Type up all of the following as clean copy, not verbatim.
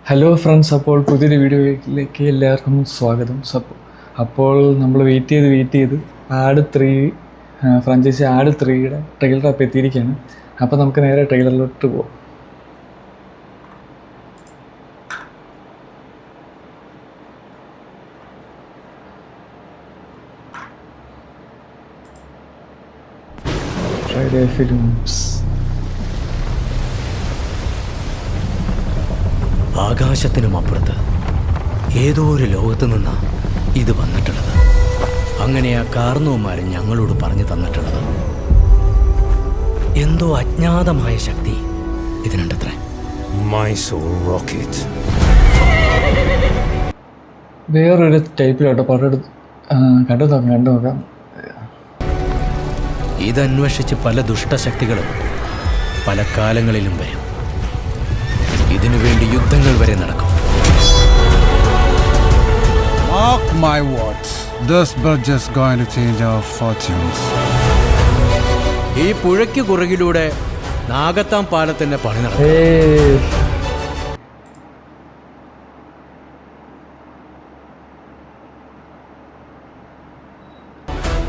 Hello friends, അപ്പോൾ പുതിയൊരു വീഡിയോയിലേക്ക് എല്ലാവർക്കും സ്വാഗതം. അപ്പോൾ നമ്മൾ വെയിറ്റ് ചെയ്ത് ആട് 3 ഫ്രാഞ്ചൈസി ആട് 3യുടെ ട്രെയിലർ അപ്പോൾ എത്തിയിരിക്കുകയാണ്. അപ്പോൾ നമുക്ക് നേരെ ട്രെയിലറിലോട്ട് പോകാം. Friday films. ആകാശത്തിനും അപ്പുറത്ത് ഏതോ ഒരു ലോകത്ത് നിന്നാണ് ഇത് വന്നിട്ടുള്ളത്. അങ്ങനെ ആ കാർന്നവന്മാർ ഞങ്ങളോട് പറഞ്ഞു തന്നിട്ടുള്ളത് എന്തോ അജ്ഞാതമായ ശക്തി ഇതിനുണ്ടത്രേ. വേറൊരു ടൈപ്പിലോട്ടോ പടം കണ്ടു നോക്കാം. ഇതന്വേഷിച്ച് പല ദുഷ്ടശക്തികളും പല കാലങ്ങളിലും വരും. ഇതിനു വേണ്ടി യുദ്ധങ്ങൾ വരെ നടക്കും. Mark my words, this bridge is going to change our fortunes. ഈ പുഴയ്ക്ക് കുറുകിലൂടെ നാഗത്താം പാലത്തിന്റെ പണി നടക്കും.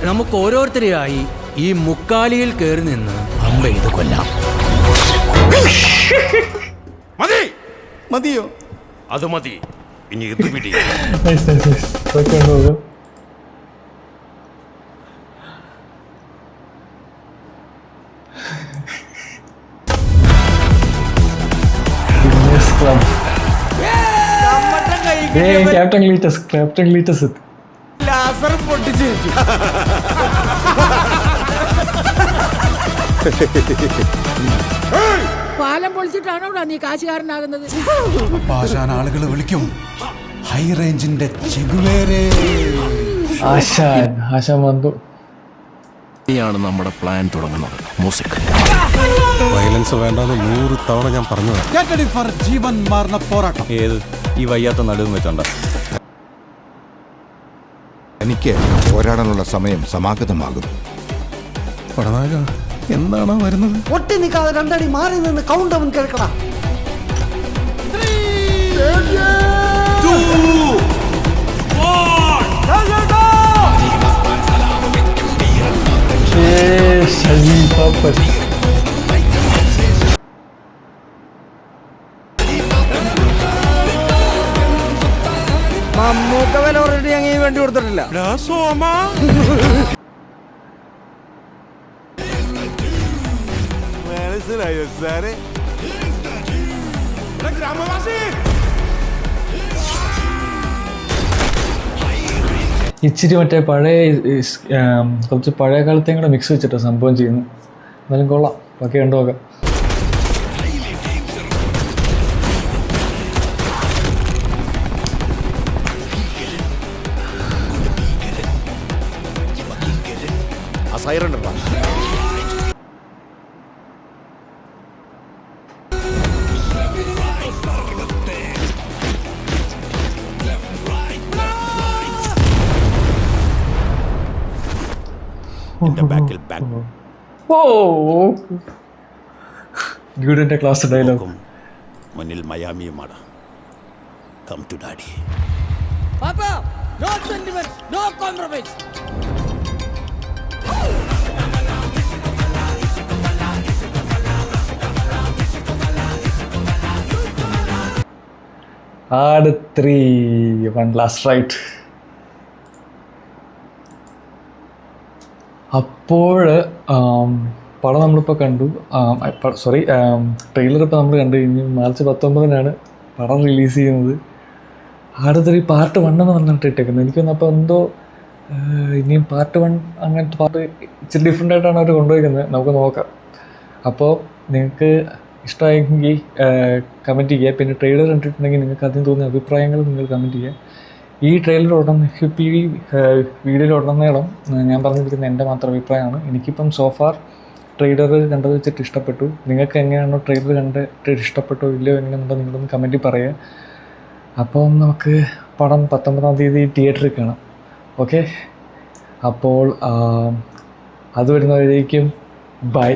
നമുക്ക് ഓരോരുത്തരെയായി ഈ മുക്കാലിയിൽ കയറി നിന്ന് അമ്പ ഇത് കൊല്ലാം. മതിയോ? അത് മതി. ഇനി ഇത് പിടി. ക്യാപ്റ്റൻ ഗ്ലീറ്റസ് ലാസർ പൊട്ടിച്ച് പാലം പൊളിച്ചിട്ടാണോ നീ കാശുകാരനാകുന്നത്? പാഷാൻ ആളുകൾ വിളിക്കും ഹൈ റേഞ്ചിന്റെ ചെഗുവേരേ. ആശാൻ വന്നു. ാണ് നമ്മുടെ പ്ലാൻ തുടങ്ങുന്നത്. മ്യൂസിക് വയലൻസ് വേണ്ടെന്ന് 100 തവണ ഞാൻ പറഞ്ഞതാണ്. Get ready for ജീവൻ മാറുന്ന പോരാട്ടം. ഏത് ഈ വയ്യാത്ത നടുവും വെച്ചോണ്ട. എനിക്ക് പോരാടാനുള്ള സമയം സമാഗതമാകും. പടനാക എന്താണോ വരുന്നത്? ഒട്ടി നിൽക്കാതെ 2 അടി മാറി നിന്ന് കൗണ്ട് അവൻ കേൾക്കണം. മമ്മൂക്ക വില പറഞ്ഞിട്ട് ഞങ്ങൾ ഈ വേണ്ടി കൊടുത്തിട്ടില്ല. മനസ്സിലായോ സാറേ? ഇച്ചിരി മറ്റേ കുറച്ച് പഴയ കാലത്തെയും കൂടെ മിക്സ് വെച്ചിട്ടോ സംഭവം ചെയ്യുന്നു. എന്നാലും കൊള്ളാം. ബാക്കി കണ്ടു നോക്കാം. ഡ്യൂഡിന്റെ ക്ലാസ് ഡയലോഗ്. മുന്നിൽ മയാമിയുമാണ്. Come to daddy. പാപ്പാ, no sentiment, no compromise. ആട് 3 one last ride. അപ്പോൾ പടം നമ്മളിപ്പോൾ കണ്ടു. ട്രെയിലർ ഇപ്പോൾ നമ്മൾ കണ്ടു കഴിഞ്ഞു. മാർച്ച് 19 പടം റിലീസ് ചെയ്യുന്നത്. ആട് 3 പാർട്ട് 1 എന്ന് പറഞ്ഞിട്ട് ഇട്ടേക്കുന്നത്. എനിക്കൊന്ന് അപ്പോൾ എന്തോ ഇനിയും പാർട്ട് 1 അങ്ങനത്തെ പാർട്ട് ഇച്ചിരി ഡിഫറെൻ്റ് ആയിട്ടാണ് അവർ കൊണ്ടുപോയിരിക്കുന്നത്. നമുക്ക് നോക്കാം. അപ്പോൾ നിങ്ങൾക്ക് ഇഷ്ടമായെങ്കിൽ കമൻറ്റ് ചെയ്യുക. പിന്നെ ട്രെയിലർ കണ്ടിട്ടുണ്ടെങ്കിൽ നിങ്ങൾക്ക് അതിന് തോന്നിയ അഭിപ്രായങ്ങൾ നിങ്ങൾ കമൻറ്റ് ചെയ്യുക. ഈ ട്രെയിലർ ഇപ്പോൾ ഈ വീഡിയോയിൽ ഉടനീളം ഞാൻ പറഞ്ഞിരിക്കുന്ന എൻ്റെ മാത്രം അഭിപ്രായമാണ്. എനിക്കിപ്പം സോഫാർ ട്രെയിലർ കണ്ടത് വെച്ചിട്ട് ഇഷ്ടപ്പെട്ടു. നിങ്ങൾക്ക് എങ്ങനെയാണോ ട്രെയിലർ കണ്ടിട്ട് ഇഷ്ടപ്പെട്ടോ ഇല്ലയോ എങ്ങനെയുണ്ടോ നിങ്ങളൊന്ന് കമൻറ്റിൽ പറയുക. അപ്പം നമുക്ക് പടം 19-ാം തീയതി തിയേറ്ററിൽ കാണാം. ഓക്കെ, അപ്പോൾ അത് വരുന്നവരേക്കും ബൈ.